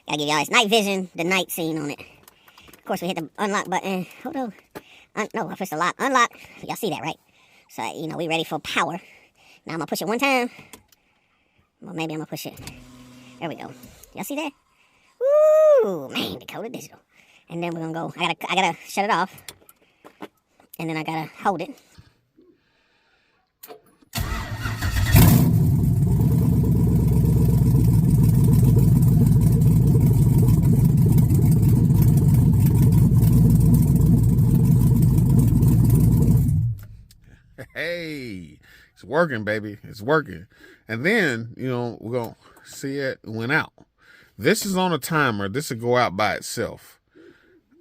Gotta give y'all this night vision, the night scene on it. Of course, we hit the unlock button. Hold on. No, I pushed the lock. Unlock. Y'all see that, right? So, you know, we ready for power. Now I'm gonna push it one time. Well, maybe I'm gonna push it. There we go. Y'all see that? Woo! Man, Dakota Digital. And then we're gonna go. I gotta shut it off. And then I gotta hold it. Hey, it's working, baby. It's working. And then, you know, we're going to see it went out. This is on a timer. This will go out by itself.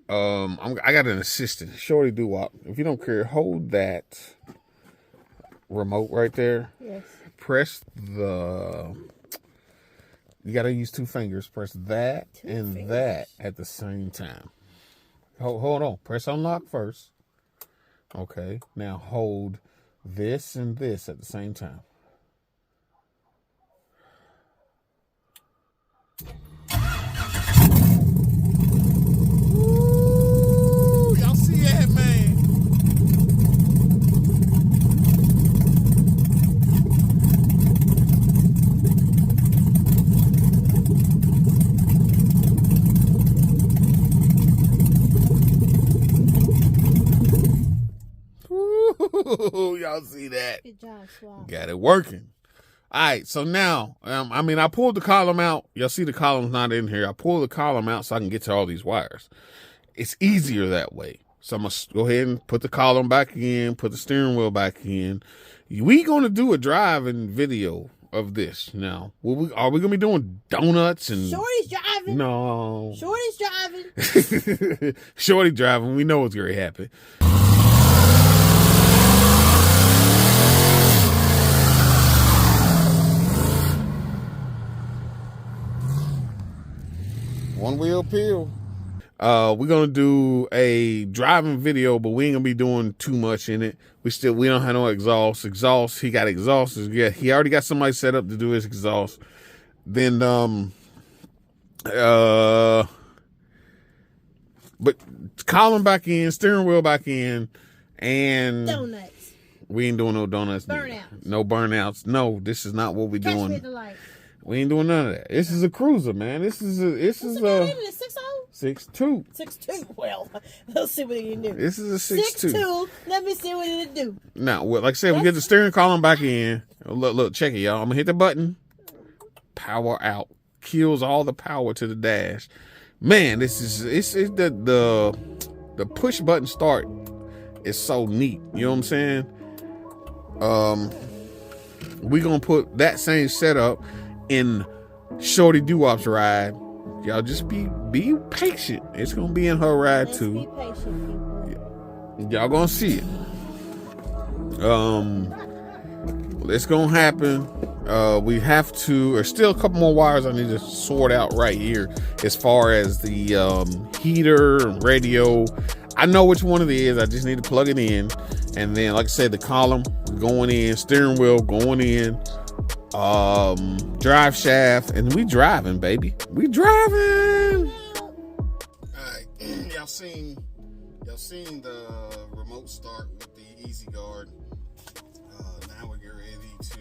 I got an assistant, Shorty Doo-Wop. If you don't care, hold that remote right there. Yes. Press the, you got to use 2 fingers. Press that that at the same time. Hold on. Press unlock first. Okay. Now hold this and this at the same time. Ooh, y'all see that, man? Ooh, y'all see that? Good job, Swab. Got it working. All right, so now, I pulled the column out. Y'all see the column's not in here. I pulled the column out so I can get to all these wires. It's easier that way. So I'm going to go ahead and put the column back in, put the steering wheel back in. We going to do a driving video of this now. Are we going to be doing donuts and... Shorty's driving. No. Shorty's driving. Shorty driving. We know what's going to happen. One wheel peel. We're gonna do a driving video, but we ain't gonna be doing too much in it. We don't have no exhaust. He got exhaust. Yeah, he already got somebody set up to do his exhaust. Then but column back in, steering wheel back in, and Donuts. We ain't doing no donuts. Burnouts. No burnouts. No, this is not what we're Catch doing. me at the light. We ain't doing none of that. This is a cruiser, man. This is a 6'2"? 6'2". Well, let's see what it can do. This is a 6'2". 6'2". Let me see what it do. Now, like I said, we get the steering column back in. Look, check it, y'all. I'm gonna hit the button. Power out. Kills all the power to the dash. Man, it's the push button start is so neat. You know what I'm saying? We gonna put that same setup in Shorty Doo-Wop's ride. Y'all just be patient. It's gonna be in her ride too. Be patient, people. Y'all gonna see it. It's gonna happen. We have to. There's still a couple more wires I need to sort out right here as far as the heater and radio. I know which one it is. I just need to plug it in, and then, like I said, the column going in, steering wheel going in, drive shaft, and we driving, baby. We driving. All right, y'all seen the remote start with the Easy Guard. Now we're getting ready to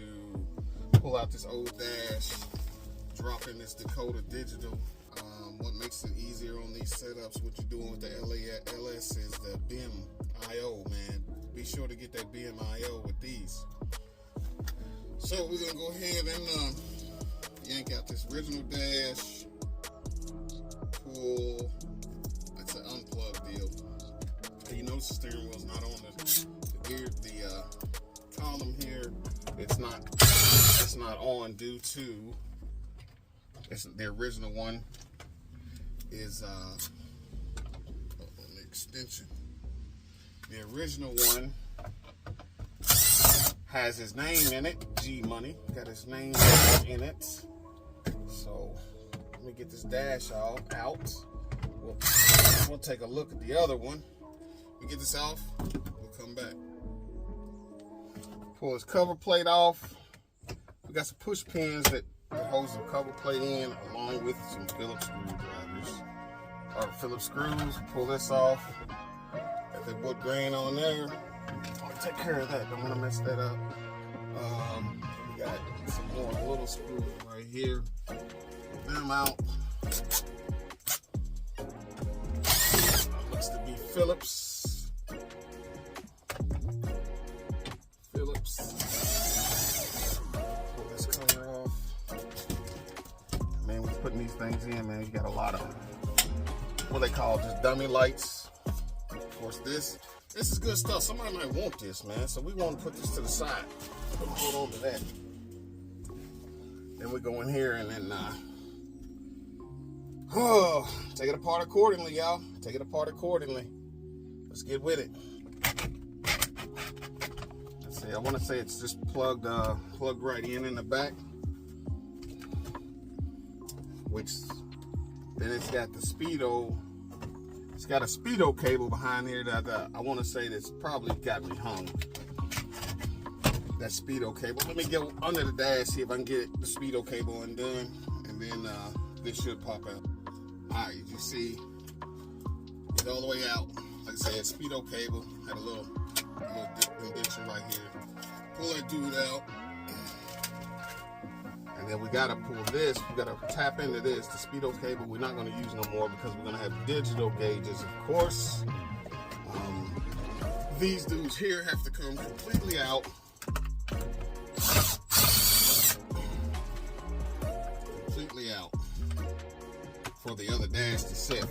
pull out this old dash, drop in this Dakota Digital. What makes it easier on these setups, what you're doing with the LS is the BIM IO, man. Be sure to get that BIM IO with these. So we're gonna go ahead and yank out this original dash, pull. That's an unplugged deal. You notice the steering wheel's not on the column here. It's not on due to the original one is on the extension. The original one has his name in it. G Money got his name in it. So let me get this dash out. We'll take a look at the other one. We get this off. We'll come back. Pull his cover plate off. We got some push pins that It holds the cover plate in along with some Phillips screwdrivers. Or Phillips screws. Pull this off. Got the wood grain on there. I'll take care of that. Don't want to mess that up. We got some more little screws right here. Pull them out. Looks to be Phillips. Pull this cover off. Man, we're putting these things in, man. You got a lot of what they call just dummy lights. Of course, this is good stuff. Somebody might want this, man. So we want to put this to the side. Hold on to that. Then we go in here and then take it apart accordingly, y'all. Take it apart accordingly. Let's get with it. Let's see. I want to say it's just plugged right in the back, which then it's got the speedo. It's got a speedo cable behind here that I want to say that's probably got me hung. That speedo cable. Let me go under the dash, see if I can get the speedo cable undone, and then this should pop out. All right, you see, get all the way out. Like I said, speedo cable had a little indentation right here. Pull that dude out, and then we gotta pull this. We gotta tap into this. The speedo cable we're not gonna use no more because we're gonna have digital gauges, of course. These dudes here have to come completely out. Completely out for the other dash to set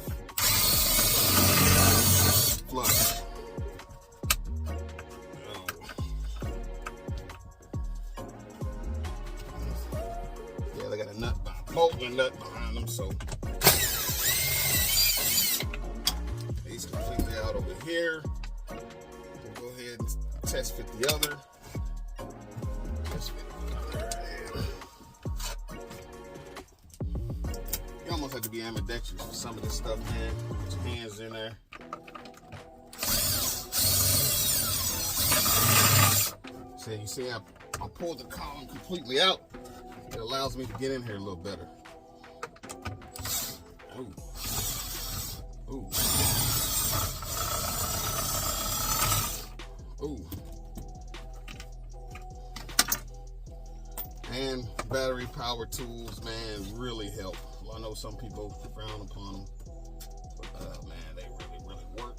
flush. Yeah, they got a bolt and nut behind them, so he's completely out over here. We'll go ahead and test fit the other. You almost have to be ambidextrous for some of this stuff, man. Put your hands in there. So you see, I pulled the column completely out. It allows me to get in here a little better. Ooh. Ooh. Ooh. And battery power tools, man, really help. Well, I know some people frown upon them, but man, they really work.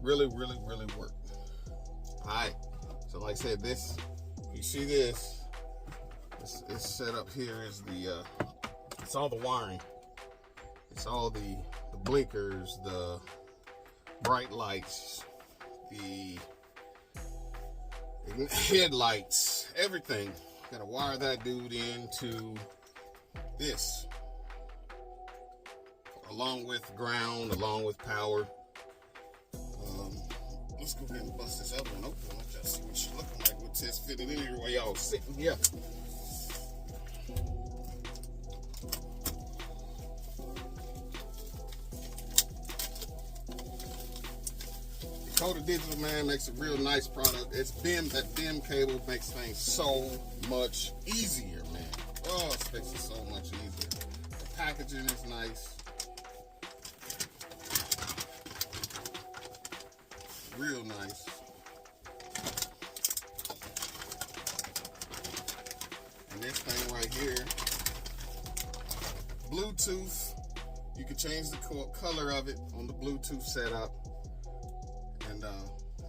Really work. All right, so like I said, this, you see this is set up here is the, it's all the wiring. It's all the blinkers, the bright lights, the headlights, everything. Gotta wire that dude into this, along with ground, along with power. Let's go ahead and bust this other one open. Let y'all see what she looking like with test fitting in here while y'all sitting here. Dakota Digital, man, makes a real nice product. It's that BIM cable makes things so much easier, man. Oh, it makes it so much easier. The packaging is nice. Real nice. And this thing right here, Bluetooth. You can change the color of it on the Bluetooth setup. And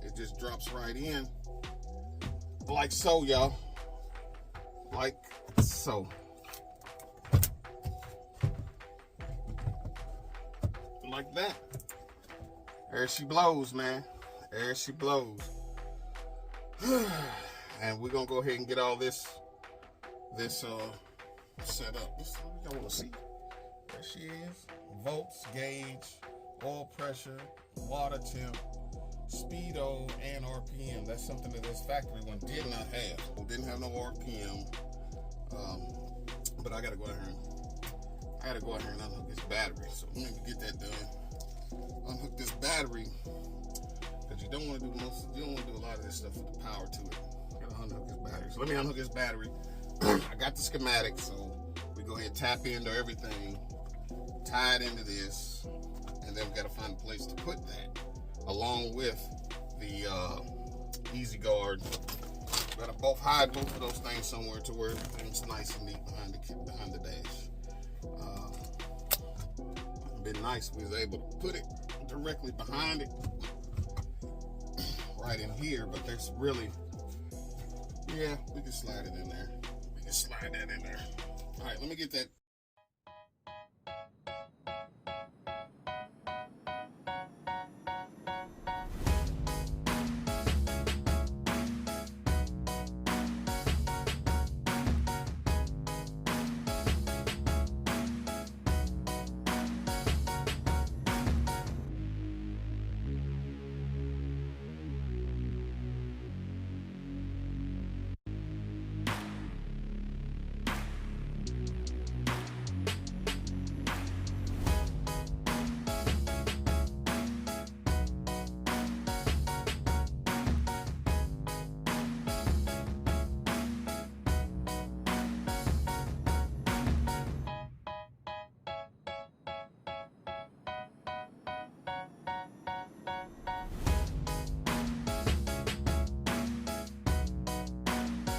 it just drops right in. Like so, y'all. Like so. Like that. There she blows, man. There she blows. And we're gonna go ahead and get all this set up. This y'all wanna see. There she is. Volts, gauge, oil pressure, water temp, speedo, and RPM. That's something that this factory one did not have. It didn't have no RPM. But I gotta go out here and unhook this battery. So let me get that done. Unhook this battery. Because you don't want to do a lot of this stuff with the power to it. You gotta unhook this battery. So let me unhook this battery. I got the schematic, so we go ahead and tap into everything, tie it into this, and then we got to find a place to put that, along with the Easy Guard. We got to both hide both of those things somewhere to where everything's nice and neat behind the dash. It'd been nice if we was able to put it directly behind it, right in here, but there's really, yeah, we can slide it in there. We can slide that in there. All right, let me get that